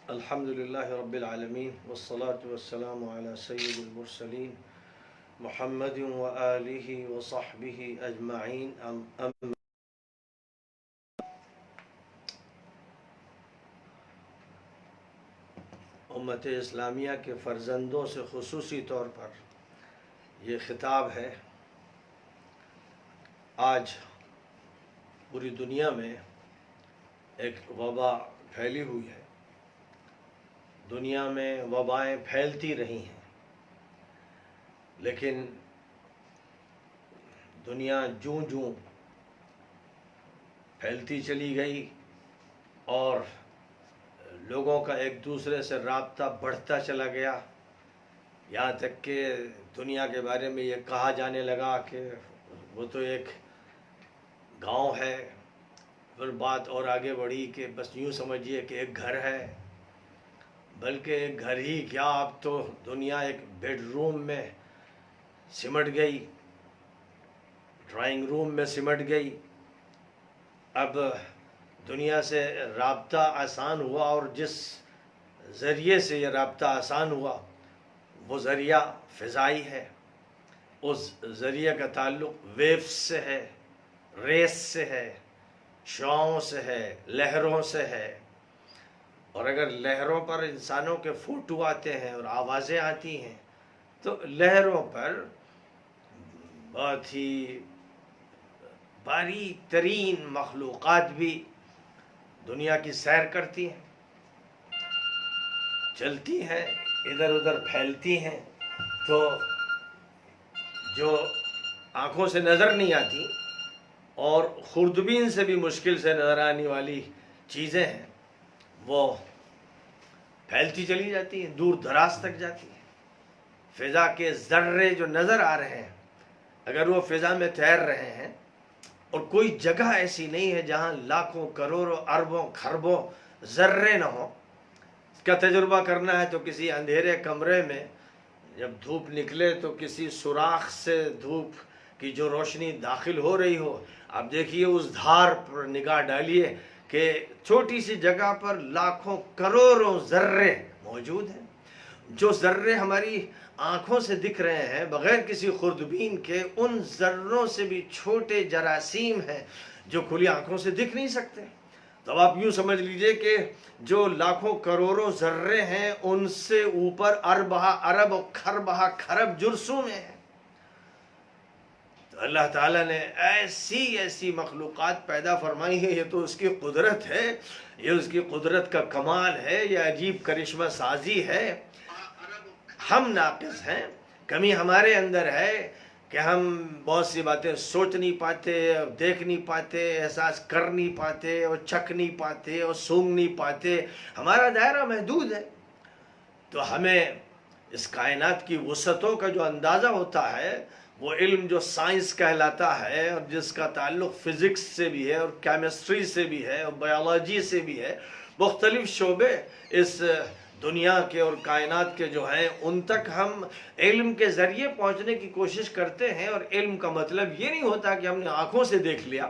الحمد للہ رب العالمین والصلاة والسلام علی سید المرسلین محمد وآلہ وصحبہ اجمعین امت اسلامیہ کے فرزندوں سے خصوصی طور پر یہ خطاب ہے۔ آج پوری دنیا میں ایک وبا پھیلی ہوئی ہے، دنیا میں وبائیں پھیلتی رہی ہیں، لیکن دنیا جوں جوں پھیلتی چلی گئی اور لوگوں کا ایک دوسرے سے رابطہ بڑھتا چلا گیا، یہاں تک کہ دنیا کے بارے میں یہ کہا جانے لگا کہ وہ تو ایک گاؤں ہے۔ پھر بات اور آگے بڑھی کہ بس یوں سمجھیے کہ ایک گھر ہے، بلکہ ایک گھر ہی کیا، اب تو دنیا ایک بیڈ روم میں سمٹ گئی، ڈرائنگ روم میں سمٹ گئی۔ اب دنیا سے رابطہ آسان ہوا، اور جس ذریعے سے یہ رابطہ آسان ہوا وہ ذریعہ فضائی ہے۔ اس ذریعے کا تعلق ویوز سے ہے، ریس سے ہے، شعاعوں سے ہے، لہروں سے ہے۔ اور اگر لہروں پر انسانوں کے فوٹو آتے ہیں اور آوازیں آتی ہیں تو لہروں پر بہت ہی باریک ترین مخلوقات بھی دنیا کی سیر کرتی ہیں، چلتی ہیں، ادھر ادھر پھیلتی ہیں۔ تو جو آنکھوں سے نظر نہیں آتی اور خوردبین سے بھی مشکل سے نظر آنے والی چیزیں ہیں، وہ پھیلتی چلی جاتی ہیں، دور دراز تک جاتی ہیں۔ فضا کے ذرے جو نظر آ رہے ہیں، اگر وہ فضا میں تیر رہے ہیں، اور کوئی جگہ ایسی نہیں ہے جہاں لاکھوں کروڑوں اربوں خربوں ذرے نہ ہوں۔ اس کا تجربہ کرنا ہے تو کسی اندھیرے کمرے میں جب دھوپ نکلے تو کسی سوراخ سے دھوپ کی جو روشنی داخل ہو رہی ہو، آپ دیکھیے اس دھار پر نگاہ ڈالیے کہ چھوٹی سی جگہ پر لاکھوں کروڑوں ذرے موجود ہیں۔ جو ذرے ہماری آنکھوں سے دکھ رہے ہیں بغیر کسی خوردبین کے، ان ذروں سے بھی چھوٹے جراثیم ہیں جو کھلی آنکھوں سے دکھ نہیں سکتے۔ تو آپ یوں سمجھ لیجئے کہ جو لاکھوں کروڑوں ذرے ہیں ان سے اوپر اربہ ارب و خربہ خرب جرثومیں ہیں۔ تو اللہ تعالیٰ نے ایسی ایسی مخلوقات پیدا فرمائی ہے، یہ تو اس کی قدرت ہے، یہ اس کی قدرت کا کمال ہے، یہ عجیب کرشمہ سازی ہے۔ ہم ناقص ہیں، کمی ہمارے اندر ہے کہ ہم بہت سی باتیں سوچ نہیں پاتے، دیکھ نہیں پاتے، احساس کر نہیں پاتے، اور چکھ نہیں پاتے، اور سونگھ نہیں پاتے۔ ہمارا دائرہ محدود ہے۔ تو ہمیں اس کائنات کی وسعتوں کا جو اندازہ ہوتا ہے، وہ علم جو سائنس کہلاتا ہے، اور جس کا تعلق فزکس سے بھی ہے، اور کیمسٹری سے بھی ہے، اور بایولوجی سے بھی ہے، مختلف شعبے اس دنیا کے اور کائنات کے جو ہیں ان تک ہم علم کے ذریعے پہنچنے کی کوشش کرتے ہیں۔ اور علم کا مطلب یہ نہیں ہوتا کہ ہم نے آنکھوں سے دیکھ لیا۔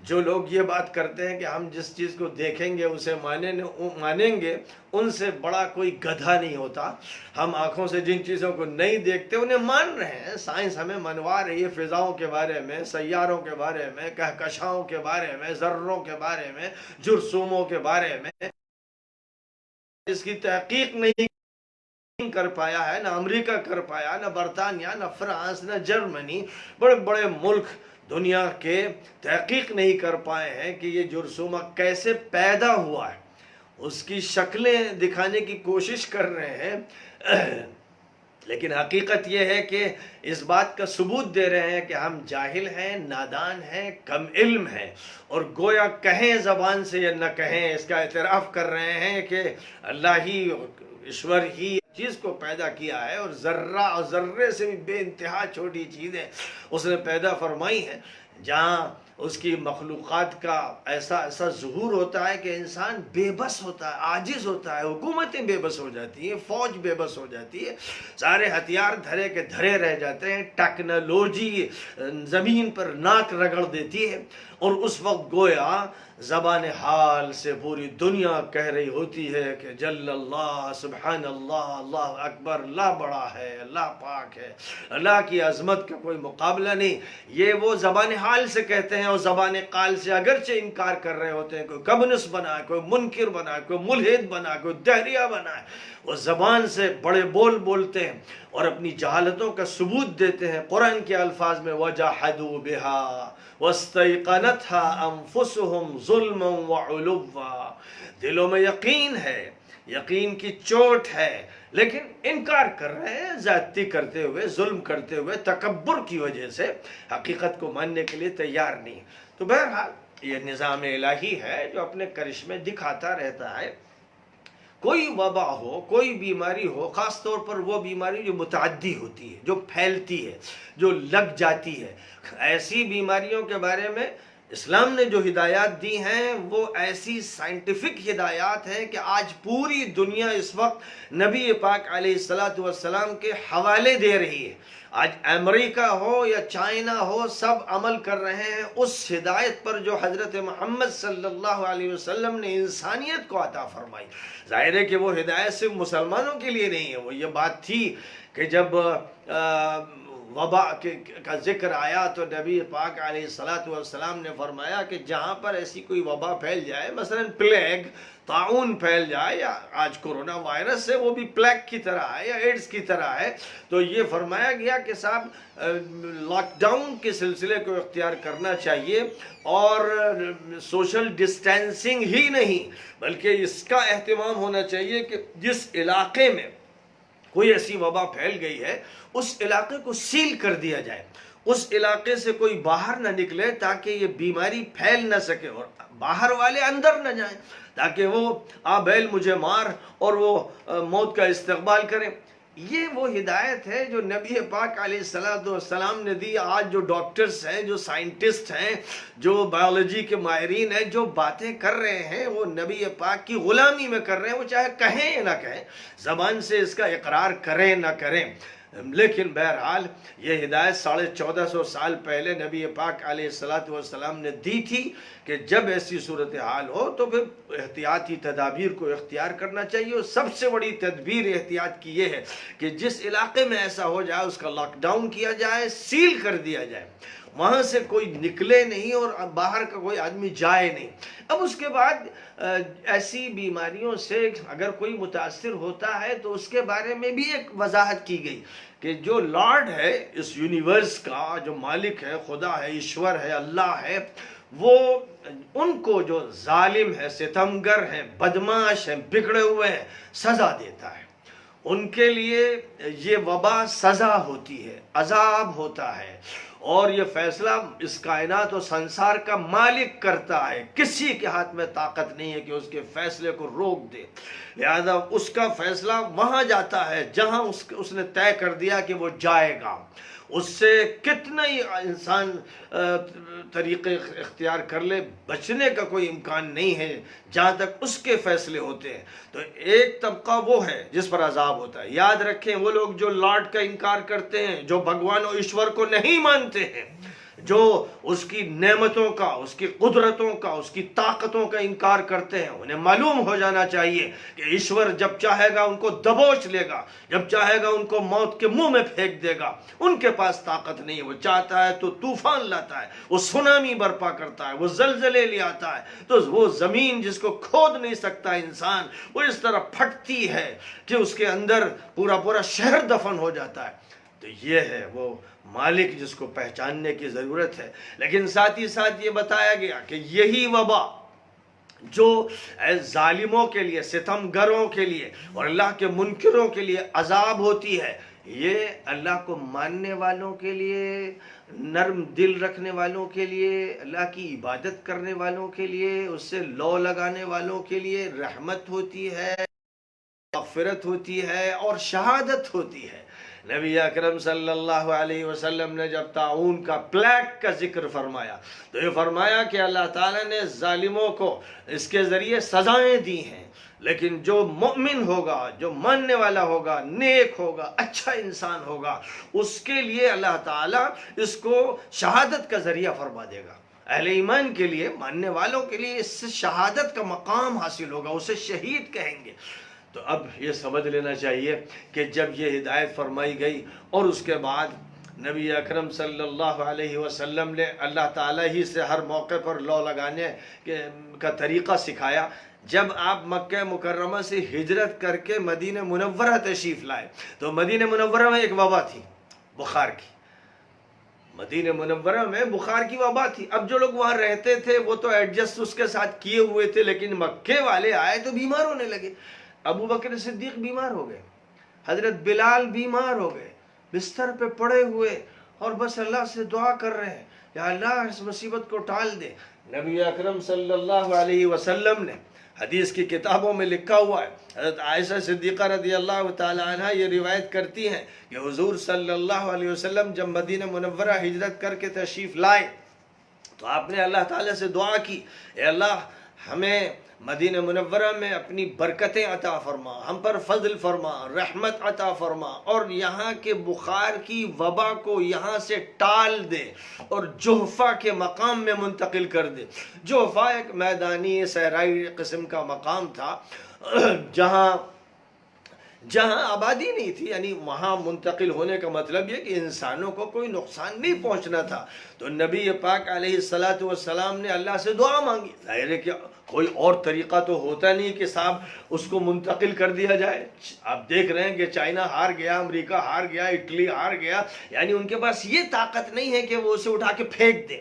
جو لوگ یہ بات کرتے ہیں کہ ہم جس چیز کو دیکھیں گے اسے مانیں گے، ان سے بڑا کوئی گدھا نہیں ہوتا۔ ہم آنکھوں سے جن چیزوں کو نہیں دیکھتے انہیں مان رہے ہیں۔ سائنس ہمیں منوا رہی ہے فضاؤں کے بارے میں، سیاروں کے بارے میں، کہکشاؤں کے بارے میں، ذروں کے بارے میں، جرثوموں کے بارے میں، جس کی تحقیق نہیں کر پایا ہے، نہ امریکہ کر پایا، نہ برطانیہ، نہ فرانس، نہ جرمنی، بڑے بڑے ملک دنیا کے تحقیق نہیں کر پائے ہیں کہ یہ جرثومہ کیسے پیدا ہوا ہے۔ اس کی شکلیں دکھانے کی کوشش کر رہے ہیں، لیکن حقیقت یہ ہے کہ اس بات کا ثبوت دے رہے ہیں کہ ہم جاہل ہیں، نادان ہیں، کم علم ہیں، اور گویا کہیں زبان سے یا نہ کہیں اس کا اعتراف کر رہے ہیں کہ اللہ ہی، ایشور ہی چیز کو پیدا کیا ہے، اور ذرہ اور ذرے سے بھی بے انتہا چھوٹی چیزیں اس نے پیدا فرمائی ہیں، جہاں اس کی مخلوقات کا ایسا ظہور ہوتا ہے کہ انسان بے بس ہوتا ہے، عاجز ہوتا ہے، حکومتیں بے بس ہو جاتی ہیں، فوج بے بس ہو جاتی ہے، سارے ہتھیار دھرے کے دھرے رہ جاتے ہیں، ٹیکنالوجی زمین پر ناک رگڑ دیتی ہے، اور اس وقت گویا زبان حال سے پوری دنیا کہہ رہی ہوتی ہے کہ جل اللہ، سبحان اللہ، اللہ اکبر، اللہ بڑا ہے، اللہ پاک ہے، اللہ کی عظمت کا کوئی مقابلہ نہیں۔ یہ وہ زبان حال سے کہتے ہیں، اور زبان قال سے اگرچہ انکار کر رہے ہوتے ہیں، کوئی کمیونسٹ بنا ہے، کوئی منکر بنا ہے، کوئی ملحد بنا ہے، کوئی دہریہ بنا ہے، وہ زبان سے بڑے بول بولتے ہیں اور اپنی جہالتوں کا ثبوت دیتے ہیں۔ قرآن کے الفاظ میں وَجَحَدُوا بِهَا وَاسْتَيْقَنَتْهَا أَنفُسُهُمْ ظُلْمًا وَعُلُوًّا، دلوں میں یقین ہے، یقین کی چوٹ ہے، لیکن انکار کر رہے ہیں، زیادتی کرتے ہوئے، ظلم کرتے ہوئے، تکبر کی وجہ سے حقیقت کو ماننے کے لیے تیار نہیں۔ تو بہرحال یہ نظام الہی ہے جو اپنے کرشمے دکھاتا رہتا ہے۔ کوئی وبا ہو، کوئی بیماری ہو، خاص طور پر وہ بیماری جو متعدی ہوتی ہے، جو پھیلتی ہے، جو لگ جاتی ہے، ایسی بیماریوں کے بارے میں اسلام نے جو ہدایات دی ہیں وہ ایسی سائنٹیفک ہدایات ہیں کہ آج پوری دنیا اس وقت نبی پاک علیہ السلام کے حوالے دے رہی ہے۔ آج امریکہ ہو یا چائنا ہو، سب عمل کر رہے ہیں اس ہدایت پر جو حضرت محمد صلی اللہ علیہ وسلم نے انسانیت کو عطا فرمائی۔ ظاہر ہے کہ وہ ہدایت صرف مسلمانوں کے لیے نہیں ہے، وہ یہ بات تھی کہ جب وبا کا ذکر آیا تو نبی پاک علیہ السلام نے فرمایا کہ جہاں پر ایسی کوئی وبا پھیل جائے، مثلا پلیگ، طاعون پھیل جائے، یا آج کورونا وائرس ہے وہ بھی پلیگ کی طرح ہے یا ایڈز کی طرح ہے، تو یہ فرمایا گیا کہ صاحب لاک ڈاؤن کے سلسلے کو اختیار کرنا چاہیے، اور سوشل ڈسٹینسنگ ہی نہیں بلکہ اس کا اہتمام ہونا چاہیے کہ جس علاقے میں کوئی ایسی وبا پھیل گئی ہے اس علاقے کو سیل کر دیا جائے، اس علاقے سے کوئی باہر نہ نکلے تاکہ یہ بیماری پھیل نہ سکے، اور باہر والے اندر نہ جائیں تاکہ وہ بیل مجھے مار اور وہ موت کا استقبال کریں۔ یہ وہ ہدایت ہے جو نبی پاک علیہ السلام نے دی۔ آج جو ڈاکٹرز ہیں، جو سائنٹسٹ ہیں، جو بایولوجی کے ماہرین ہیں، جو باتیں کر رہے ہیں وہ نبی پاک کی غلامی میں کر رہے ہیں، وہ چاہے کہیں یا نہ کہیں، زبان سے اس کا اقرار کریں نہ کریں، لیکن بہرحال یہ ہدایت 1450 سال پہلے نبی پاک علیہ السلام نے دی تھی کہ جب ایسی صورتحال ہو تو پھر احتیاطی تدابیر کو اختیار کرنا چاہیے، اور سب سے بڑی تدبیر احتیاط کی یہ ہے کہ جس علاقے میں ایسا ہو جائے اس کا لاک ڈاؤن کیا جائے، سیل کر دیا جائے، وہاں سے کوئی نکلے نہیں اور باہر کا کوئی آدمی جائے نہیں۔ اب اس کے بعد ایسی بیماریوں سے اگر کوئی متاثر ہوتا ہے تو اس کے بارے میں بھی ایک وضاحت کی گئی کہ جو لارڈ ہے اس یونیورس کا، جو مالک ہے، خدا ہے، ایشور ہے، اللہ ہے، وہ ان کو جو ظالم ہے، ستمگر ہیں، بدماش ہیں، بگڑے ہوئے ہیں، سزا دیتا ہے۔ ان کے لیے یہ وبا سزا ہوتی ہے، عذاب ہوتا ہے، اور یہ فیصلہ اس کائنات و سنسار کا مالک کرتا ہے، کسی کے ہاتھ میں طاقت نہیں ہے کہ اس کے فیصلے کو روک دے، لہذا اس کا فیصلہ وہاں جاتا ہے جہاں اس نے طے کر دیا کہ وہ جائے گا۔ اس سے کتنا ہی انسان طریقے اختیار کر لے، بچنے کا کوئی امکان نہیں ہے جہاں تک اس کے فیصلے ہوتے ہیں۔ تو ایک طبقہ وہ ہے جس پر عذاب ہوتا ہے۔ یاد رکھیں وہ لوگ جو لارڈ کا انکار کرتے ہیں، جو بھگوان و ایشور کو نہیں مانتے ہیں، جو اس کی نعمتوں کا، اس کی قدرتوں کا، اس کی طاقتوں کا انکار کرتے ہیں، انہیں معلوم ہو جانا چاہیے کہ ایشور جب چاہے گا ان کو دبوچ لے گا، جب چاہے گا ان کو موت کے منہ میں پھینک دے گا۔ ان کے پاس طاقت نہیں ہے، وہ چاہتا ہے تو طوفان لاتا ہے، وہ سونامی برپا کرتا ہے، وہ زلزلے لے آتا ہے، تو وہ زمین جس کو کھود نہیں سکتا انسان، وہ اس طرح پھٹتی ہے کہ اس کے اندر پورا شہر دفن ہو جاتا ہے۔ تو یہ ہے وہ مالک جس کو پہچاننے کی ضرورت ہے۔ لیکن ساتھ ہی ساتھ یہ بتایا گیا کہ یہی وبا جو ظالموں کے لیے، ستمگروں کے لیے اور اللہ کے منکروں کے لیے عذاب ہوتی ہے، یہ اللہ کو ماننے والوں کے لیے، نرم دل رکھنے والوں کے لیے، اللہ کی عبادت کرنے والوں کے لیے، اس سے لو لگانے والوں کے لیے رحمت ہوتی ہے، مغفرت ہوتی ہے اور شہادت ہوتی ہے۔ نبی اکرم صلی اللہ علیہ وسلم نے جب طاعون کا پلیگ کا ذکر فرمایا تو یہ فرمایا کہ اللہ تعالیٰ نے ظالموں کو اس کے ذریعے سزائیں دی ہیں، لیکن جو مؤمن ہوگا، جو ماننے والا ہوگا، نیک ہوگا، اچھا انسان ہوگا، اس کے لیے اللہ تعالیٰ اس کو شہادت کا ذریعہ فرما دے گا۔ اہل ایمان کے لیے، ماننے والوں کے لیے اس سے شہادت کا مقام حاصل ہوگا، اسے شہید کہیں گے۔ تو اب یہ سمجھ لینا چاہیے کہ جب یہ ہدایت فرمائی گئی اور اس کے بعد نبی اکرم صلی اللہ علیہ وسلم نے اللہ تعالیٰ ہی سے ہر موقع پر لو لگانے کا طریقہ سکھایا، جب آپ مکہ مکرمہ سے ہجرت کر کے مدینہ منورہ تشریف لائے تو مدینہ منورہ میں ایک وبا تھی، بخار کی۔ مدینہ منورہ میں بخار کی وبا تھی۔ اب جو لوگ وہاں رہتے تھے وہ تو ایڈجسٹ اس کے ساتھ کیے ہوئے تھے، لیکن مکے والے آئے تو بیمار ہونے لگے۔ ابو بکر صدیق بیمار ہو گئے، حضرت بلال بیمار ہو گئے، بستر پہ پڑے ہوئے اور بس اللہ سے دعا کر رہے ہیں، یا اللہ اس مصیبت کو ٹال دے۔ نبی اکرم صلی اللہ علیہ وسلم نے، حدیث کی کتابوں میں لکھا ہوا ہے، حضرت عائشہ صدیقہ رضی اللہ تعالی عنہ یہ روایت کرتی ہیں کہ حضور صلی اللہ علیہ وسلم جب مدینہ منورہ ہجرت کر کے تشریف لائے تو آپ نے اللہ تعالیٰ سے دعا کی، اے اللہ ہمیں مدینہ منورہ میں اپنی برکتیں عطا فرما، ہم پر فضل فرما، رحمت عطا فرما، اور یہاں کے بخار کی وبا کو یہاں سے ٹال دے اور جحفہ کے مقام میں منتقل کر دے۔ جحفہ ایک میدانی صحرائی قسم کا مقام تھا جہاں آبادی نہیں تھی، یعنی وہاں منتقل ہونے کا مطلب یہ کہ انسانوں کو کوئی نقصان نہیں پہنچنا تھا۔ تو نبی پاک علیہ السلام نے اللہ سے دعا مانگی۔ ظاہر ہے کہ کوئی اور طریقہ تو ہوتا نہیں کہ صاحب اس کو منتقل کر دیا جائے۔ آپ دیکھ رہے ہیں کہ چائنا ہار گیا، امریکہ ہار گیا، اٹلی ہار گیا، یعنی ان کے پاس یہ طاقت نہیں ہے کہ وہ اسے اٹھا کے پھینک دے۔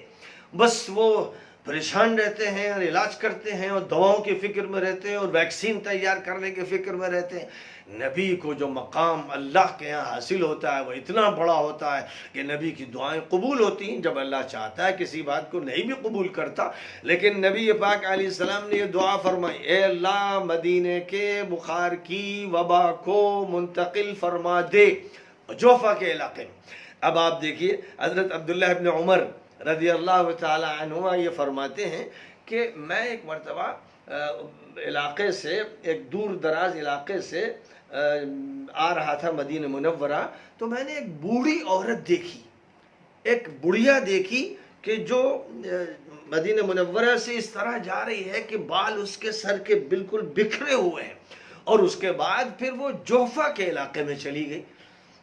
بس وہ پریشان رہتے ہیں اور علاج کرتے ہیں اور دواؤں کی فکر میں رہتے ہیں اور ویکسین تیار کرنے کی فکر میں رہتے ہیں۔ نبی کو جو مقام اللہ کے یہاں حاصل ہوتا ہے وہ اتنا بڑا ہوتا ہے کہ نبی کی دعائیں قبول ہوتی ہیں جب اللہ چاہتا ہے، کسی بات کو نہیں بھی قبول کرتا۔ لیکن نبی پاک علیہ السلام نے یہ دعا فرمائی، اے اللہ مدینے کے بخار کی وبا کو منتقل فرما دے جوفہ کے علاقے میں۔ اب آپ دیکھیے حضرت عبداللہ ابن عمر رضی اللہ تعالی عنہما یہ فرماتے ہیں کہ میں ایک مرتبہ علاقے سے، ایک دور دراز علاقے سے آ رہا تھا مدینہ منورہ، تو میں نے ایک بوڑھی عورت دیکھی، ایک بڑھیا دیکھی کہ جو مدینہ منورہ سے اس طرح جا رہی ہے کہ بال اس کے سر کے بالکل بکھرے ہوئے ہیں، اور اس کے بعد پھر وہ جوفہ کے علاقے میں چلی گئی۔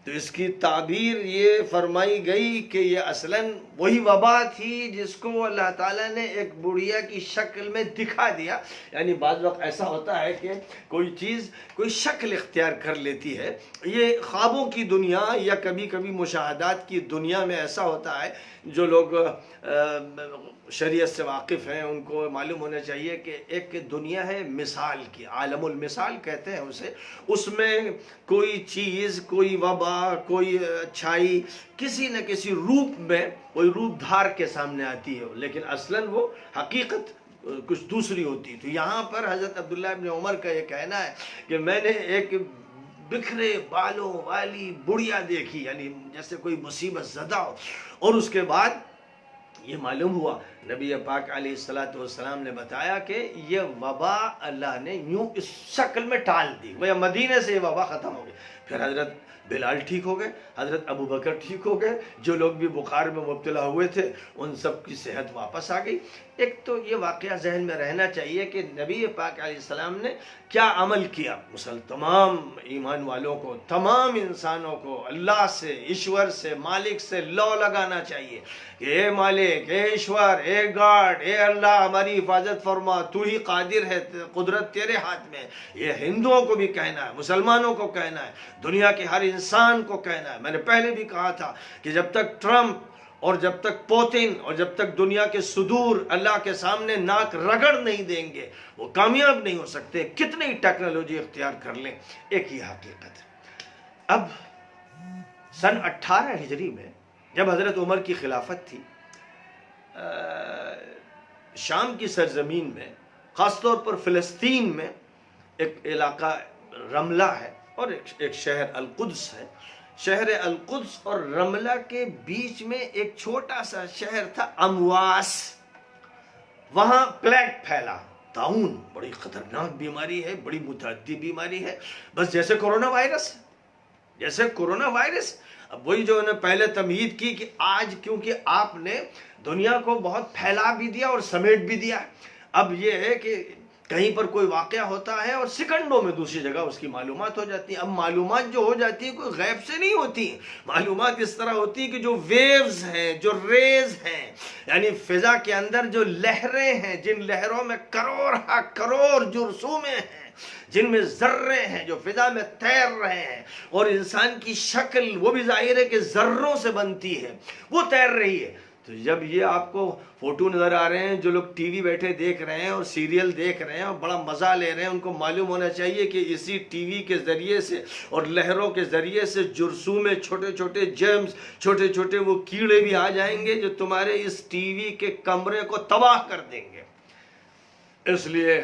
تو اس کی تعبیر یہ فرمائی گئی کہ یہ اصلاً وہی وبا تھی جس کو اللہ تعالیٰ نے ایک بڑھیا کی شکل میں دکھا دیا۔ یعنی بعض وقت ایسا ہوتا ہے کہ کوئی چیز کوئی شکل اختیار کر لیتی ہے۔ یہ خوابوں کی دنیا یا کبھی کبھی مشاہدات کی دنیا میں ایسا ہوتا ہے، جو لوگ شریعت سے واقف ہیں ان کو معلوم ہونا چاہیے کہ ایک دنیا ہے مثال کی، عالم المثال کہتے ہیں اسے، اس میں کوئی چیز، کوئی وبا، کوئی اچھائی کسی نہ کسی روپ میں، کوئی روپ دھار کے سامنے آتی ہے، لیکن اصلاً وہ حقیقت کچھ دوسری ہوتی ہے۔ تو یہاں پر حضرت عبداللہ ابن عمر کا یہ کہنا ہے کہ میں نے ایک بکھرے بالوں والی بڑھیا دیکھی، یعنی جیسے کوئی مصیبت زدہ ہو، اور اس کے بعد یہ معلوم ہوا، نبی پاک علیہ السلام نے بتایا کہ یہ وبا اللہ نے یوں اس شکل میں ٹال دی، وہ مدینے سے یہ وبا ختم ہو گئی۔ پھر حضرت بلال ٹھیک ہو گئے، حضرت ابو بکر ٹھیک ہو گئے، جو لوگ بھی بخار میں مبتلا ہوئے تھے ان سب کی صحت واپس آ گئی۔ ایک تو یہ واقعہ ذہن میں رہنا چاہیے کہ نبی پاک علیہ السلام نے کیا عمل کیا۔ تمام ایمان والوں کو، تمام انسانوں کو اللہ سے، ایشور سے، مالک سے لو لگانا چاہیے کہ اے مالک، اے ایشور، اے گاڈ، اے اللہ ہماری حفاظت فرما، تو ہی قادر ہے، قدرت تیرے ہاتھ میں۔ یہ ہندوؤں کو بھی کہنا ہے، مسلمانوں کو کہنا ہے، دنیا کے ہر انسان کو کہنا ہے۔ میں نے پہلے بھی کہا تھا کہ جب تک ٹرمپ اور جب تک پوتن اور جب تک دنیا کے صدور اللہ کے سامنے ناک رگڑ نہیں دیں گے وہ کامیاب نہیں ہو سکتے، کتنی ٹیکنالوجی اختیار کر لیں۔ ایک یہ حقیقت ہے۔ اب سن 18 ہجری میں جب حضرت عمر کی خلافت تھی، شام کی سرزمین میں، خاص طور پر فلسطین میں ایک علاقہ رملہ ہے اور ایک شہر القدس ہے۔ شہر القدس اور رملہ کے بیچ میں ایک چھوٹا سا شہر تھا امواس۔ وہاں پلیگ پھیلا، طاعون، بڑی خطرناک بیماری ہے، بڑی متعدی بیماری ہے، بس جیسے کرونا وائرس، اب وہی جو انہیں پہلے تمہید کی کہ آج کیونکہ آپ نے دنیا کو بہت پھیلا بھی دیا اور سمیٹ بھی دیا، اب یہ ہے کہ کہیں پر کوئی واقعہ ہوتا ہے اور سیکنڈوں میں دوسری جگہ اس کی معلومات ہو جاتی ہیں۔ اب معلومات جو ہو جاتی ہیں کوئی غیب سے نہیں ہوتی، معلومات اس طرح ہوتی کہ جو ویوز ہیں، جو ریز ہیں، یعنی فضا کے اندر جو لہریں ہیں، جن لہروں میں کروڑ جرثومیں ہیں، جن میں ذرے ہیں جو فضا میں تیر رہے ہیں، اور انسان کی شکل وہ بھی ظاہر ہے کہ ذروں سے بنتی ہے، وہ تیر رہی ہے۔ تو جب یہ آپ کو فوٹو نظر آ رہے ہیں، جو لوگ ٹی وی بیٹھے دیکھ رہے ہیں اور سیریل دیکھ رہے ہیں اور بڑا مزہ لے رہے ہیں، ان کو معلوم ہونا چاہیے کہ اسی ٹی وی کے ذریعے سے اور لہروں کے ذریعے سے جرثومے، چھوٹے چھوٹے جرمز، چھوٹے چھوٹے وہ کیڑے بھی آ جائیں گے جو تمہارے اس ٹی وی کے کمرے کو تباہ کر دیں گے۔ اس لیے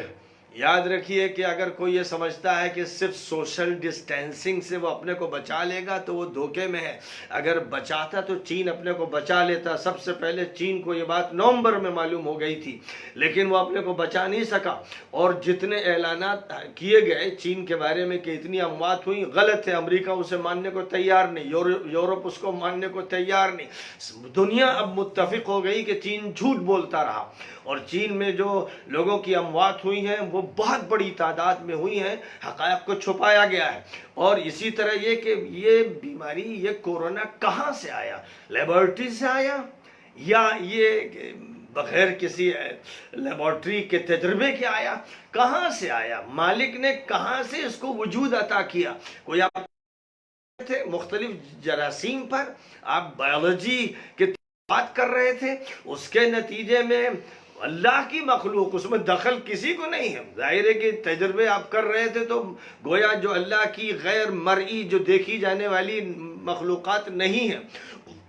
یاد رکھیے کہ اگر کوئی یہ سمجھتا ہے کہ صرف سوشل ڈسٹینسنگ سے وہ اپنے کو بچا لے گا تو وہ دھوکے میں ہے۔ اگر بچاتا تو چین اپنے کو بچا لیتا۔ سب سے پہلے چین کو یہ بات نومبر میں معلوم ہو گئی تھی، لیکن وہ اپنے کو بچا نہیں سکا، اور جتنے اعلانات کیے گئے چین کے بارے میں کہ اتنی اموات ہوئی، غلط ہے۔ امریکہ اسے ماننے کو تیار نہیں، یورپ اس کو ماننے کو تیار نہیں۔ دنیا اب متفق ہو گئی کہ چین جھوٹ بولتا رہا، اور چین میں جو لوگوں کی اموات ہوئی ہیں وہ بہت بڑی تعداد میں ہوئی ہیں، حقائق کو چھپایا گیا ہے۔ اور اسی طرح یہ کہ یہ بیماری، یہ کورونا کہاں سے آیا؟ لیبارٹری سے آیا یا یہ بغیر کسی لیبارٹری کے تجربے کے آیا؟ کہاں سے آیا؟ مالک نے کہاں سے اس کو وجود عطا کیا؟ کوئی آپ تھے مختلف جراثیم پر، آپ بایولوجی کے بات کر رہے تھے، اس کے نتیجے میں اللہ کی مخلوق، اس میں دخل کسی کو نہیں ہے۔ ظاہر ہے کہ تجربے آپ کر رہے تھے تو گویا جو اللہ کی غیر مرئی، جو دیکھی جانے والی مخلوقات نہیں ہیں،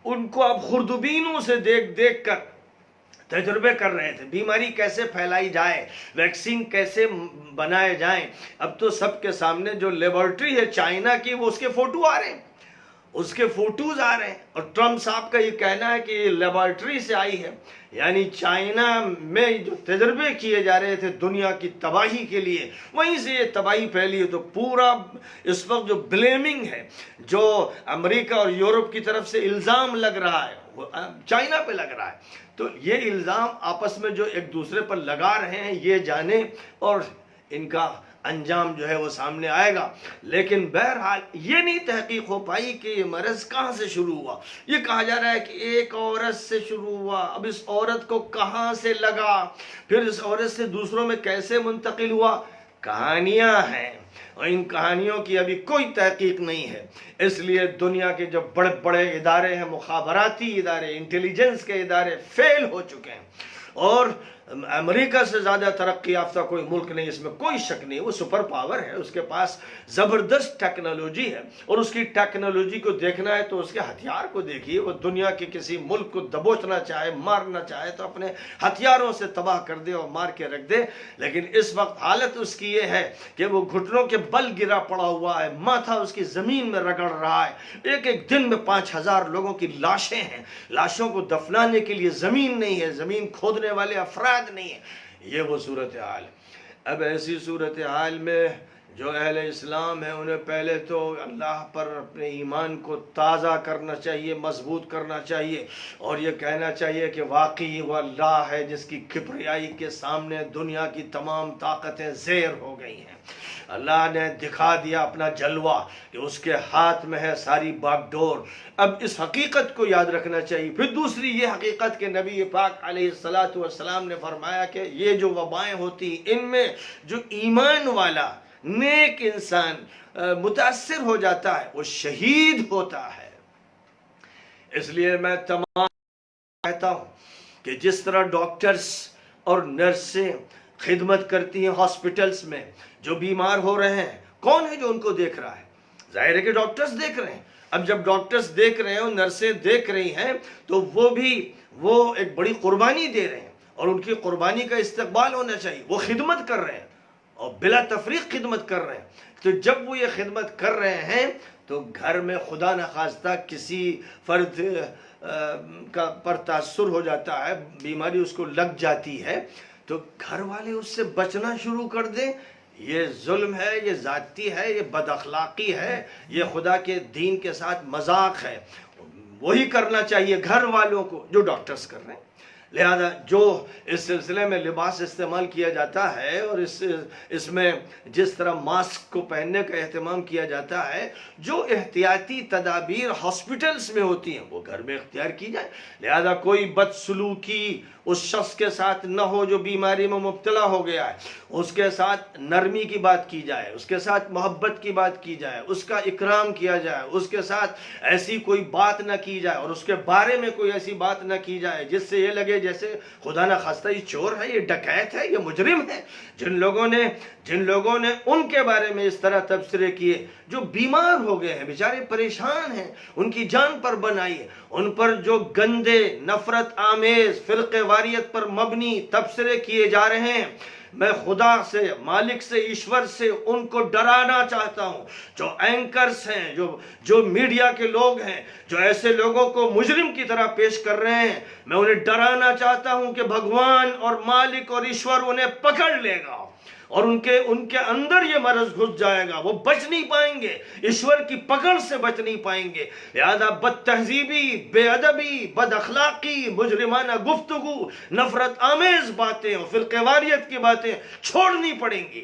ان کو آپ خوردبینوں سے دیکھ دیکھ کر تجربے کر رہے تھے۔ بیماری کیسے پھیلائی جائے، ویکسین کیسے بنائے جائیں۔ اب تو سب کے سامنے جو لیبارٹری ہے چائنا کی، وہ اس کے فوٹو آ رہے ہیں، اس کے فوٹوز آ رہے ہیں، اور ٹرمپ صاحب کا یہ کہنا ہے کہ یہ لیبارٹری سے آئی ہے، یعنی چائنا میں جو تجربے کیے جا رہے تھے دنیا کی تباہی کے لیے، وہیں سے یہ تباہی پھیلی ہے۔ تو پورا اس وقت جو بلیمنگ ہے، جو امریکہ اور یورپ کی طرف سے الزام لگ رہا ہے، وہ چائنا پہ لگ رہا ہے۔ تو یہ الزام آپس میں جو ایک دوسرے پر لگا رہے ہیں، یہ جانے، اور ان کا انجام جو ہے وہ سامنے آئے گا۔ لیکن بہرحال یہ نہیں تحقیق ہو پائی کہ یہ مرض کہاں سے شروع ہوا۔ یہ کہا جا رہا ہے کہ ایک عورت سے شروع ہوا، اب اس عورت کو کہاں سے لگا، پھر اس عورت سے دوسروں میں کیسے منتقل ہوا، کہانیاں ہیں، اور ان کہانیوں کی ابھی کوئی تحقیق نہیں ہے۔ اس لیے دنیا کے جو بڑے بڑے ادارے ہیں، مخابراتی ادارے، انٹیلیجنس کے ادارے فیل ہو چکے ہیں، اور امریکہ سے زیادہ ترقی یافتہ کوئی ملک نہیں، اس میں کوئی شک نہیں۔ وہ سپر پاور ہے، اس کے پاس زبردست ٹیکنالوجی ہے، اور اس کی ٹیکنالوجی کو دیکھنا ہے تو اس کے ہتھیار کو دیکھیے۔ وہ دنیا کے کسی ملک کو دبوچنا چاہے، مارنا چاہے تو اپنے ہتھیاروں سے تباہ کر دے اور مار کے رکھ دے، لیکن اس وقت حالت اس کی یہ ہے کہ وہ گھٹنوں کے بل گرا پڑا ہوا ہے، ماتھا اس کی زمین میں رگڑ رہا ہے۔ ایک ایک دن میں 5000 لوگوں کی لاشیں ہیں، لاشوں کو دفنانے کے لیے زمین نہیں ہے، زمین کھودنے والے افراد نہیں ہے۔ یہ وہ صورتحال ہے۔ اب ایسی صورتحال میں جو اہل اسلام ہیں، انہیں پہلے تو اللہ پر اپنے ایمان کو تازہ کرنا چاہیے، مضبوط کرنا چاہیے، اور یہ کہنا چاہیے کہ واقعی وہ اللہ ہے جس کی کبریائی کے سامنے دنیا کی تمام طاقتیں زیر ہو گئی ہیں۔ اللہ نے دکھا دیا اپنا جلوہ کہ اس کے ہاتھ میں ہے ساری باغ ڈور۔ اب اس حقیقت کو یاد رکھنا چاہیے۔ پھر دوسری یہ حقیقت کہ نبی پاک علیہ السلام نے فرمایا کہ یہ جو وبائیں ہوتی، ان میں جو ایمان والا نیک انسان متاثر ہو جاتا ہے، وہ شہید ہوتا ہے۔ اس لیے میں تمام کہتا ہوں کہ جس طرح ڈاکٹرز اور نرسیں خدمت کرتی ہیں ہاسپٹلز میں، جو بیمار ہو رہے ہیں، کون ہے جو ان کو دیکھ رہا ہے؟ ظاہر ہے کہ ڈاکٹرز دیکھ رہے ہیں۔ اب جب ڈاکٹرز دیکھ رہے ہیں اور نرسیں دیکھ رہی ہیں تو وہ ایک بڑی قربانی دے رہے ہیں، اور ان کی قربانی کا استقبال ہونا چاہیے۔ وہ خدمت کر رہے ہیں اور بلا تفریق خدمت کر رہے ہیں۔ تو جب وہ یہ خدمت کر رہے ہیں تو گھر میں خدا نخواستہ کسی فرد پر تاثر ہو جاتا ہے، بیماری اس کو لگ جاتی ہے، تو گھر والے اس سے بچنا شروع کر دیں، یہ ظلم ہے، یہ ذاتی ہے، یہ بد اخلاقی ہے، یہ خدا کے دین کے ساتھ مذاق ہے۔ وہی کرنا چاہیے گھر والوں کو جو ڈاکٹرز کر رہے ہیں۔ لہذا جو اس سلسلے میں لباس استعمال کیا جاتا ہے اور اس میں جس طرح ماسک کو پہننے کا اہتمام کیا جاتا ہے، جو احتیاطی تدابیر ہاسپٹلز میں ہوتی ہیں وہ گھر میں اختیار کی جائے۔ لہذا کوئی بدسلوکی اس شخص کے ساتھ نہ ہو جو بیماری میں مبتلا ہو گیا ہے، اس کے ساتھ نرمی کی بات کی جائے، اس کے ساتھ محبت کی بات کی جائے، اس کا اکرام کیا جائے، اس کے ساتھ ایسی کوئی بات نہ کی جائے اور اس کے بارے میں کوئی ایسی بات نہ کی جائے جس سے یہ لگے جیسے خدا نہ خواستہ یہ چور ہے، یہ ڈکیت ہے، یہ مجرم ہے۔ جن لوگوں نے ان کے بارے میں اس طرح تبصرے کیے جو بیمار ہو گئے ہیں، بیچارے پریشان ہیں، ان کی جان پر بنائی ہے، ان پر جو گندے نفرت آمیز فرقے واریت پر مبنی تبصرے کیے جا رہے ہیں، میں خدا سے، مالک سے، ایشور سے ان کو ڈرانا چاہتا ہوں۔ جو اینکرز ہیں، جو میڈیا کے لوگ ہیں، جو ایسے لوگوں کو مجرم کی طرح پیش کر رہے ہیں، میں انہیں ڈرانا چاہتا ہوں کہ بھگوان اور مالک اور ایشور انہیں پکڑ لے گا اور ان کے اندر یہ مرض گھس جائے گا، وہ بچ نہیں پائیں گے، ایشور کی پکڑ سے بچ نہیں پائیں گے۔ لہذا بد تہذیبی، بے ادبی، بد اخلاقی، مجرمانہ گفتگو، نفرت آمیز باتیں اور فرقے واریت کی باتیں چھوڑنی پڑیں گی۔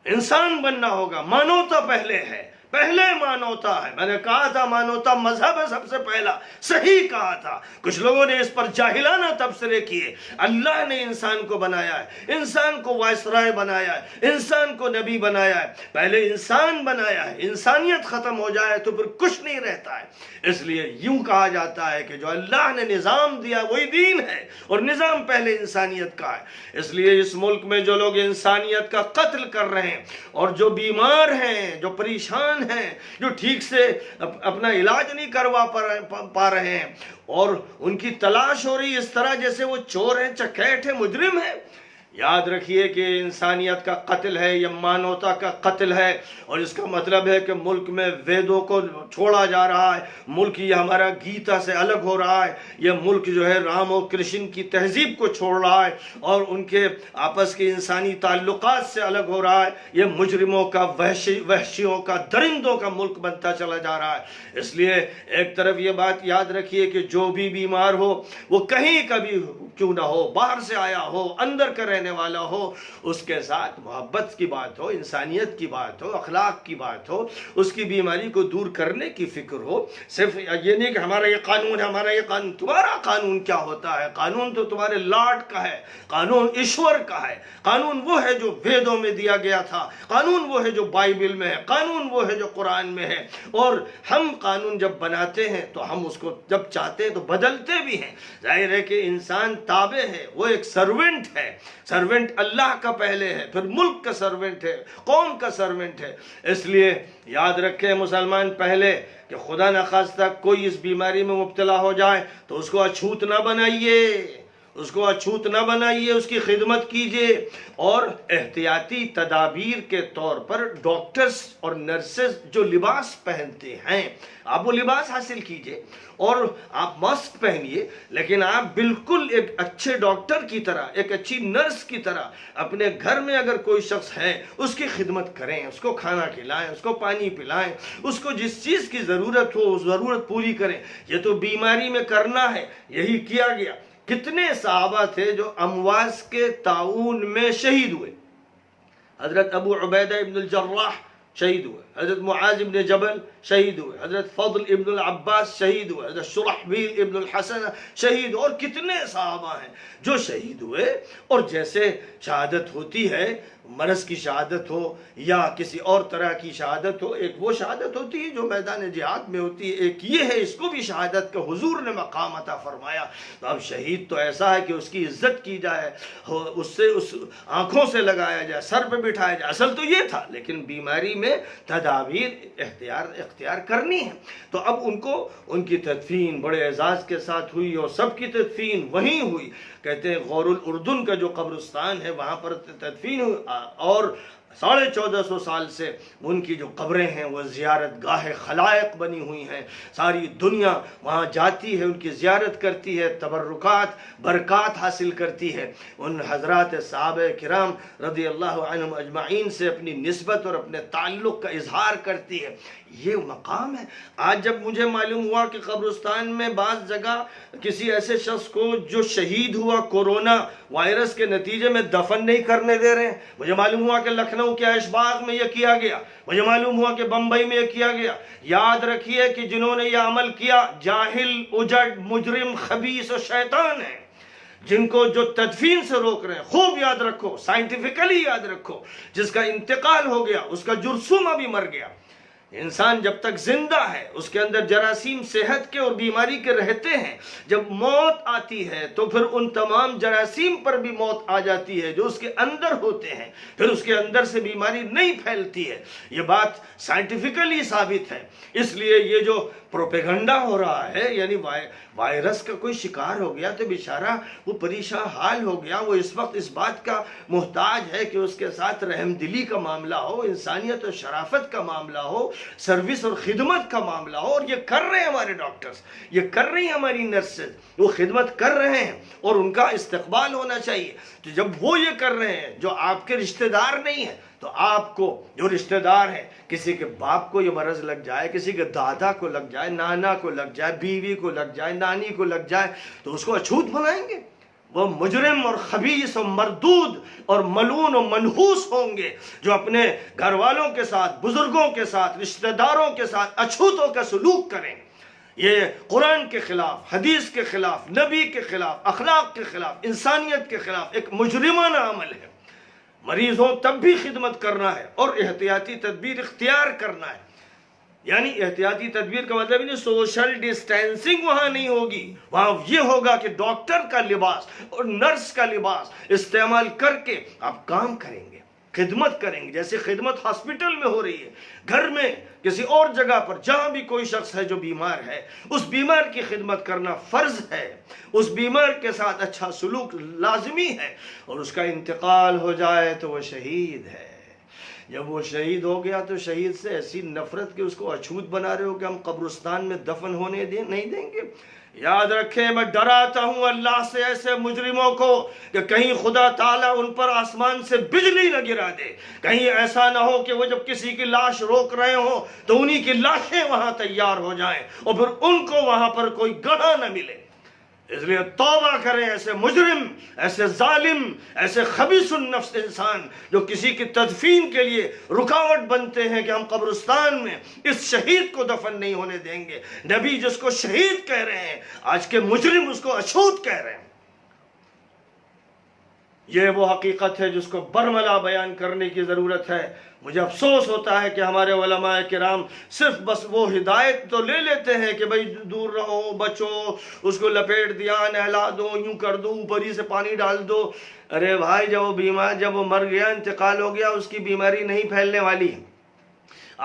انسان بننا ہوگا، مانوتا پہلے ہے، پہلے مانوتا ہے۔ میں نے کہا تھا مانوتا مذہب ہے سب سے پہلا، صحیح کہا تھا۔ کچھ لوگوں نے اس پر جاہلانہ تبصرے کیے۔ اللہ نے انسان کو بنایا ہے، انسان کو وائسرائے بنایا ہے، انسان کو نبی بنایا ہے، پہلے انسان بنایا ہے۔ انسانیت ختم ہو جائے تو پھر کچھ نہیں رہتا ہے۔ اس لیے یوں کہا جاتا ہے کہ جو اللہ نے نظام دیا وہی دین ہے، اور نظام پہلے انسانیت کا ہے۔ اس لیے اس ملک میں جو لوگ انسانیت کا قتل کر رہے ہیں اور جو بیمار ہیں، جو پریشان ہیں، جو ٹھیک سے اپنا علاج نہیں کروا پا رہے ہیں اور ان کی تلاش ہو رہی اس طرح جیسے وہ چور ہیں، چکیٹ ہیں، مجرم ہیں، یاد رکھیے کہ انسانیت کا قتل ہے، یہ مانوتا کا قتل ہے، اور اس کا مطلب ہے کہ ملک میں ویدوں کو چھوڑا جا رہا ہے، ملک یہ ہمارا گیتا سے الگ ہو رہا ہے، یہ ملک جو ہے رام اور کرشن کی تہذیب کو چھوڑ رہا ہے اور ان کے آپس کے انسانی تعلقات سے الگ ہو رہا ہے، یہ مجرموں کا، وحشیوں کا، درندوں کا ملک بنتا چلا جا رہا ہے۔ اس لیے ایک طرف یہ بات یاد رکھیے کہ جو بھی بیمار ہو وہ کہیں کبھی کیوں نہ ہو، باہر سے آیا ہو، اندر کا رہنے والا ہو، اس کے ساتھ محبت کی بات ہو، انسانیت کی بات ہو، اخلاق کی بات ہو، اس کی بیماری کو دور کرنے کی فکر ہو۔ صرف یہ نہیں کہ ہمارا یہ قانون ہے، ہمارا یہ قانون۔ تمہارا قانون کیا ہوتا ہے؟ قانون تو تمہارے لاڈ کا ہے، قانون ایشور کا ہے، قانون وہ ہے جو ویدوں میں دیا گیا تھا، قانون وہ ہے جو بائبل میں ہے، قانون وہ ہے جو قرآن میں ہے۔ اور ہم قانون جب بناتے ہیں تو ہم اس کو جب چاہتے ہیں تو بدلتے بھی ہیں۔ ظاہر ہے کہ انسان تابع ہے، وہ ایک سرونٹ ہے، سرونٹ اللہ کا پہلے ہے، پھر ملک کا سرونٹ ہے، قوم کا سرونٹ ہے۔ اس لیے یاد رکھیں مسلمان پہلے کہ خدا نخواستہ کوئی اس بیماری میں مبتلا ہو جائے تو اس کو اچھوت نہ بنائیے، اس کو اچھوت نہ بنائیے، اس کی خدمت کیجئے، اور احتیاطی تدابیر کے طور پر ڈاکٹرز اور نرسز جو لباس پہنتے ہیں آپ وہ لباس حاصل کیجئے اور آپ ماسک پہنیے، لیکن آپ بالکل ایک اچھے ڈاکٹر کی طرح، ایک اچھی نرس کی طرح اپنے گھر میں اگر کوئی شخص ہے اس کی خدمت کریں، اس کو کھانا کھلائیں، اس کو پانی پلائیں، اس کو جس چیز کی ضرورت ہو اس ضرورت پوری کریں۔ یہ تو بیماری میں کرنا ہے، یہی کیا گیا۔ کتنے صحابہ تھے جو امواس کے طاعون میں شہید ہوئے؟ حضرت ابو عبیدہ ابن الجراح شہید ہوئے، حضرت معاذ ابن جبل شہید ہوئے، حضرت فضل ابن العباس شہید ہوئے، حضرت شرحبیل ابن الحسن شہید، اور کتنے صحابہ ہیں جو شہید ہوئے۔ اور جیسے شہادت ہوتی ہے، مرض کی شہادت ہو یا کسی اور طرح کی شہادت ہو، ایک وہ شہادت ہوتی ہے جو میدان جہاد میں ہوتی ہے، ایک یہ ہے، اس کو بھی شہادت کا حضور نے مقام عطا فرمایا۔ تو اب شہید تو ایسا ہے کہ اس کی عزت کی جائے، اس آنکھوں سے لگایا جائے، سر پہ بٹھایا جائے، اصل تو یہ تھا، لیکن بیماری میں تدابیر اختیار کرنی ہے۔ تو اب ان کی تدفین بڑے اعزاز کے ساتھ ہوئی، اور سب کی تدفین وہیں ہوئی۔ کہتے ہیں غور الاردن کا جو قبرستان ہے وہاں پر تدفین ہوئی، اور 1450 سال سے ان کی جو قبریں ہیں وہ زیارت گاہ خلائق بنی ہوئی ہیں، ساری دنیا وہاں جاتی ہے، ان کی زیارت کرتی ہے، تبرکات برکات حاصل کرتی ہے، ان حضرات صحابہ کرام رضی اللہ عنہم اجمعین سے اپنی نسبت اور اپنے تعلق کا اظہار کرتی ہے۔ یہ مقام ہے۔ آج جب مجھے معلوم ہوا کہ قبرستان میں بعض جگہ کسی ایسے شخص کو جو شہید ہوا کورونا وائرس کے نتیجے میں دفن نہیں کرنے دے رہے ہیں، مجھے معلوم ہوا کہ لکھنؤ کے عیش باغ میں یہ کیا گیا، مجھے معلوم ہوا کہ بمبئی میں یہ کیا گیا۔ یاد رکھیے کہ جنہوں نے یہ عمل کیا جاہل، اجڑ، مجرم، خبیث اور شیطان ہیں، جن کو جو تدفین سے روک رہے ہیں۔ خوب یاد رکھو، سائنٹیفکلی یاد رکھو، جس کا انتقال ہو گیا اس کا جرثومہ بھی مر گیا۔ انسان جب تک زندہ ہے اس کے اندر جراثیم صحت کے اور بیماری کے رہتے ہیں، جب موت آتی ہے تو پھر ان تمام جراثیم پر بھی موت آ جاتی ہے جو اس کے اندر ہوتے ہیں، پھر اس کے اندر سے بیماری نہیں پھیلتی ہے۔ یہ بات سائنٹیفکلی ثابت ہے۔ اس لیے یہ جو پروپیگنڈا ہو رہا ہے، یعنی وائرس کا کوئی شکار ہو گیا تو بیچارہ وہ پریشان حال ہو گیا، وہ اس وقت اس بات کا محتاج ہے کہ اس کے ساتھ رحم دلی کا معاملہ ہو، انسانیت اور شرافت کا معاملہ ہو، سروس اور خدمت کا معاملہ ہو، اور یہ کر رہے ہیں ہمارے ڈاکٹرز، یہ کر رہی ہیں ہماری نرسز، وہ خدمت کر رہے ہیں اور ان کا استقبال ہونا چاہیے۔ تو جب وہ یہ کر رہے ہیں جو آپ کے رشتہ دار نہیں ہیں، تو آپ کو جو رشتہ دار ہیں، کسی کے باپ کو یہ مرض لگ جائے، کسی کے دادا کو لگ جائے، نانا کو لگ جائے، بیوی کو لگ جائے، نانی کو لگ جائے، تو اس کو اچھوت بنائیں گے؟ وہ مجرم اور خبیث اور مردود اور ملعون اور منحوس ہوں گے جو اپنے گھر والوں کے ساتھ، بزرگوں کے ساتھ، رشتہ داروں کے ساتھ اچھوتوں کا سلوک کریں۔ یہ قرآن کے خلاف، حدیث کے خلاف، نبی کے خلاف، اخلاق کے خلاف، انسانیت کے خلاف ایک مجرمانہ عمل ہے۔ مریض ہو تب بھی خدمت کرنا ہے اور احتیاطی تدبیر اختیار کرنا ہے۔ یعنی احتیاطی تدبیر کا مطلب نہیں سوشل ڈسٹینسنگ وہاں نہیں ہوگی، وہاں یہ ہوگا کہ ڈاکٹر کا لباس اور نرس کا لباس استعمال کر کے آپ کام کریں گے، خدمت کریں گے، جیسے خدمت ہاسپٹل میں ہو رہی ہے، گھر میں، کسی اور جگہ پر جہاں بھی کوئی شخص ہے جو بیمار ہے، اس بیمار کی خدمت کرنا فرض ہے، اس بیمار کے ساتھ اچھا سلوک لازمی ہے، اور اس کا انتقال ہو جائے تو وہ شہید ہے۔ جب وہ شہید ہو گیا تو شہید سے ایسی نفرت کہ اس کو اچھوت بنا رہے ہو کہ ہم قبرستان میں دفن ہونے نہیں دیں گے۔ یاد رکھیں، میں ڈراتا ہوں اللہ سے ایسے مجرموں کو کہ کہیں خدا تعالیٰ ان پر آسمان سے بجلی نہ گرا دے، کہیں ایسا نہ ہو کہ وہ جب کسی کی لاش روک رہے ہوں تو انہی کی لاشیں وہاں تیار ہو جائیں اور پھر ان کو وہاں پر کوئی گڑھا نہ ملے۔ اس لیے توبہ کریں ایسے مجرم، ایسے ظالم، ایسے خبیث النفس انسان جو کسی کی تدفین کے لیے رکاوٹ بنتے ہیں کہ ہم قبرستان میں اس شہید کو دفن نہیں ہونے دیں گے۔ نبی جس کو شہید کہہ رہے ہیں، آج کے مجرم اس کو اچھوت کہہ رہے ہیں۔ یہ وہ حقیقت ہے جس کو برملا بیان کرنے کی ضرورت ہے۔ مجھے افسوس ہوتا ہے کہ ہمارے علماء کرام صرف بس وہ ہدایت تو لے لیتے ہیں کہ بھئی دور رہو، بچو، اس کو لپیٹ دیا، نہلا دو، یوں کر دو، اوپر ہی سے پانی ڈال دو۔ ارے بھائی، جب وہ بیمار، جب وہ مر گیا، انتقال ہو گیا، اس کی بیماری نہیں پھیلنے والی۔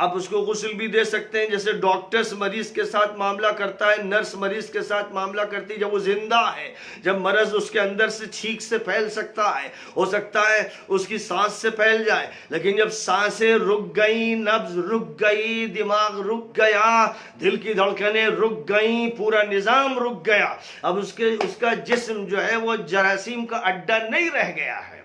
آپ اس کو غسل بھی دے سکتے ہیں، جیسے ڈاکٹرز مریض کے ساتھ معاملہ کرتا ہے، نرس مریض کے ساتھ معاملہ کرتی ہے جب وہ زندہ ہے، جب مرض اس کے اندر سے چھینک سے پھیل سکتا ہے، ہو سکتا ہے اس کی سانس سے پھیل جائے، لیکن جب سانسیں رک گئیں، نبض رک گئی، دماغ رک گیا، دل کی دھڑکنیں رک گئیں، پورا نظام رک گیا، اب اس کا جسم جو ہے وہ جراثیم کا اڈا نہیں رہ گیا ہے۔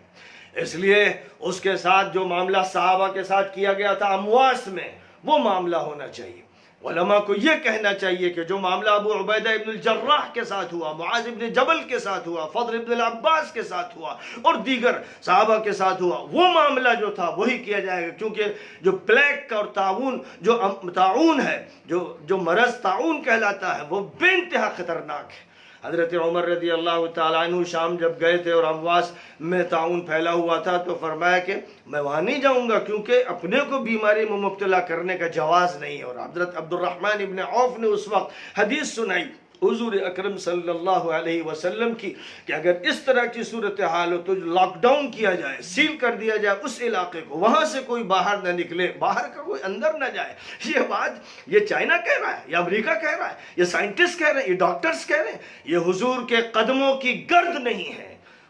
اس لیے اس کے ساتھ جو معاملہ صحابہ کے ساتھ کیا گیا تھا امواس میں، وہ معاملہ ہونا چاہیے۔ علماء کو یہ کہنا چاہیے کہ جو معاملہ ابو عبیدہ ابن الجراح کے ساتھ ہوا، معاذ ابن جبل کے ساتھ ہوا، فضل ابن العباس کے ساتھ ہوا اور دیگر صحابہ کے ساتھ ہوا، وہ معاملہ جو تھا وہی کیا جائے گا، کیونکہ جو پلیگ کا اور طاعون ہے، جو مرض طاعون کہلاتا ہے، وہ بے انتہا خطرناک ہے۔ حضرت عمر رضی اللہ تعالیٰ عنہ شام جب گئے تھے اور امواس میں طاعون پھیلا ہوا تھا تو فرمایا کہ میں وہاں نہیں جاؤں گا کیونکہ اپنے کو بیماری میں مبتلا کرنے کا جواز نہیں ہے۔ اور حضرت عبد الرحمن ابن عوف نے اس وقت حدیث سنائی حضور اکرم صلی اللہ علیہ وسلم کی کہ اگر اس طرح کی صورتحال ہو تو لاک ڈاؤن کیا جائے، سیل کر دیا جائے اس علاقے کو، وہاں سے کوئی باہر نہ نکلے، باہر کا کوئی اندر نہ جائے۔ یہ بات یہ چائنا کہہ رہا ہے، یہ امریکہ کہہ رہا ہے، یہ سائنٹسٹ کہہ رہے ہیں، یہ ڈاکٹرز کہہ رہے ہیں، یہ حضور کے قدموں کی گرد نہیں ہے۔